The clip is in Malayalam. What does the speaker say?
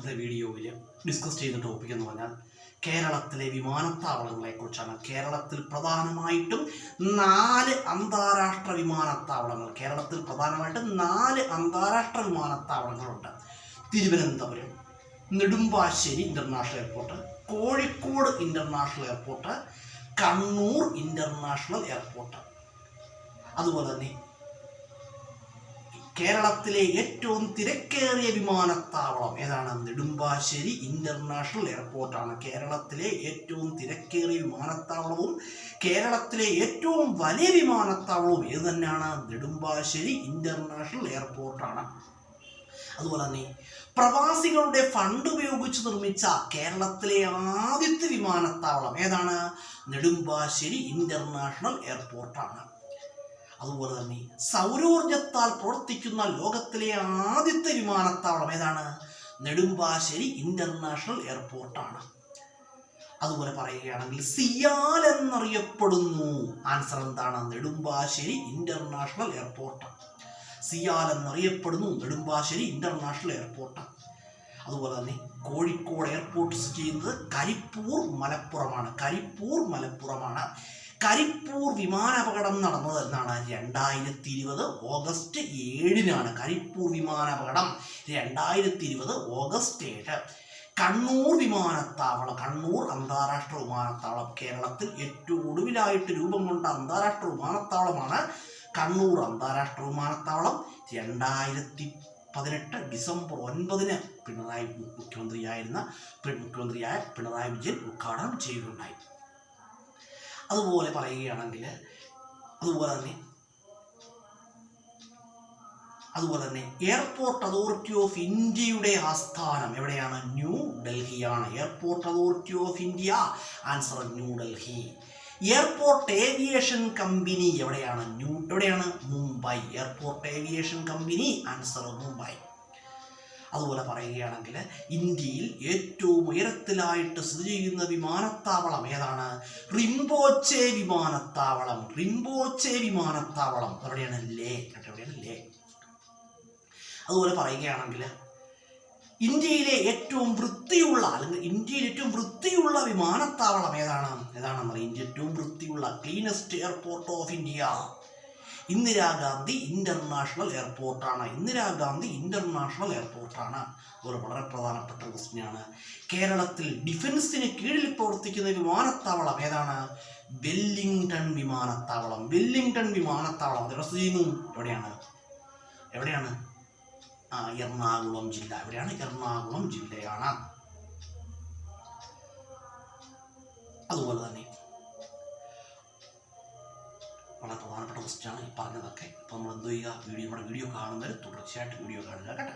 ഇന്നത്തെ വീഡിയോയിൽ ഡിസ്കസ് ചെയ്യുന്ന ടോപ്പിക് എന്ന് പറഞ്ഞാൽ കേരളത്തിലെ വിമാനത്താവളങ്ങളെക്കുറിച്ചാണ്. കേരളത്തിൽ പ്രധാനമായിട്ടും 4 അന്താരാഷ്ട്ര വിമാനത്താവളങ്ങൾ വിമാനത്താവളങ്ങളുണ്ട്. Thiruvananthapuram Nedumbassery international airport, Kozhikode international airport, Kannur international airport. അതുപോലെ തന്നെ കേരളത്തിലെ ഏറ്റവും തിരക്കേറിയ വിമാനത്താവളം ഏതാണ്? നെടുമ്പാശ്ശേരി ഇൻ്റർനാഷണൽ എയർപോർട്ടാണ്. കേരളത്തിലെ ഏറ്റവും തിരക്കേറിയ വിമാനത്താവളവും കേരളത്തിലെ ഏറ്റവും വലിയ വിമാനത്താവളവും ഏത് തന്നെയാണ്? നെടുമ്പാശ്ശേരി ഇൻ്റർനാഷണൽ എയർപോർട്ടാണ്. അതുപോലെ തന്നെ പ്രവാസികളുടെ ഫണ്ട് ഉപയോഗിച്ച് നിർമ്മിച്ച കേരളത്തിലെ ആദ്യത്തെ വിമാനത്താവളം ഏതാണ്? നെടുമ്പാശ്ശേരി ഇൻ്റർനാഷണൽ എയർപോർട്ടാണ്. അതുപോലെ തന്നെ സൗരോർജത്താൽ പ്രവർത്തിക്കുന്ന ലോകത്തിലെ ആദ്യത്തെ വിമാനത്താവളം ഏതാണ്? നെടുമ്പാശ്ശേരി ഇൻ്റർനാഷണൽ എയർപോർട്ടാണ്. അതുപോലെ പറയുകയാണെങ്കിൽ സിയാൽ എന്നറിയപ്പെടുന്നു. ആൻസർ എന്താണ്? Nedumbassery international airport. സിയാൽ എന്നറിയപ്പെടുന്നു നെടുമ്പാശ്ശേരി ഇൻ്റർനാഷണൽ എയർപോർട്ട്. അതുപോലെ തന്നെ കോഴിക്കോട് എയർപോർട്ട് സ്ഥിതി ചെയ്യുന്നത് കരിപ്പൂർ മലപ്പുറമാണ്. കരിപ്പൂർ വിമാനാപകടം നടന്നത് എന്നാണ്? 2020 ഓഗസ്റ്റ് 7-നാണ്. കരിപ്പൂർ വിമാനാപകടം 2020 ഓഗസ്റ്റ് 7. കണ്ണൂർ വിമാനത്താവളം, കണ്ണൂർ അന്താരാഷ്ട്ര വിമാനത്താവളം കേരളത്തിൽ ഏറ്റവും ഒടുവിലായിട്ട് രൂപം കൊണ്ട അന്താരാഷ്ട്ര വിമാനത്താവളമാണ് കണ്ണൂർ അന്താരാഷ്ട്ര വിമാനത്താവളം. 2018 ഡിസംബർ 9-ന് മുഖ്യമന്ത്രിയായ പിണറായി വിജയൻ ഉദ്ഘാടനം ചെയ്യുകയുണ്ടായി. അതുപോലെ പറയുകയാണെങ്കിൽ അതുപോലെ തന്നെ എയർപോർട്ട് അതോറിറ്റി ഓഫ് ഇന്ത്യയുടെ ആസ്ഥാനം എവിടെയാണ്? ന്യൂ ഡൽഹിയാണ്. Airport authority of India, answer new Delhi. Airport aviation company എവിടെയാണ്? Mumbai. Airport aviation company, answer Mumbai. അതുപോലെ പറയുകയാണെങ്കിൽ ഇന്ത്യയിൽ ഏറ്റവും ഉയരത്തിലായിട്ട് സ്ഥിതി ചെയ്യുന്ന വിമാനത്താവളം ഏതാണ്? റിംപോച്ചെ വിമാനത്താവളം. എവിടെയാണ്? ലേ. അതുപോലെ പറയുകയാണെങ്കിൽ ഇന്ത്യയിലെ ഏറ്റവും വൃത്തിയുള്ള വിമാനത്താവളം ഏതാണ്? ഏറ്റവും വൃത്തിയുള്ള cleanest airport of India Indira Gandhi international എയർപോർട്ടാണ്. ഒരു വളരെ പ്രധാനപ്പെട്ട ക്വസ്റ്റ്യനാണ്. കേരളത്തിൽ ഡിഫൻസിന് കീഴിൽ പ്രവർത്തിക്കുന്ന വിമാനത്താവളം ഏതാണ്? വെല്ലിംഗ്ടൺ വിമാനത്താവളം. അത് സ്ഥിതി ചെയ്യുന്നു എവിടെയാണ്? എറണാകുളം ജില്ല. എറണാകുളം ജില്ലയാണ്. അതുപോലെ തന്നെ വളരെ പ്രധാനപ്പെട്ട ക്വസ്റ്റ്യനാണ് ഈ പറഞ്ഞതൊക്കെ. ഇപ്പോൾ നമ്മൾ എന്ത് ചെയ്യുക? നമ്മുടെ വീഡിയോ കാണുന്നവർ തുടർച്ചയായിട്ട് വീഡിയോ കാണുക കേട്ടോ.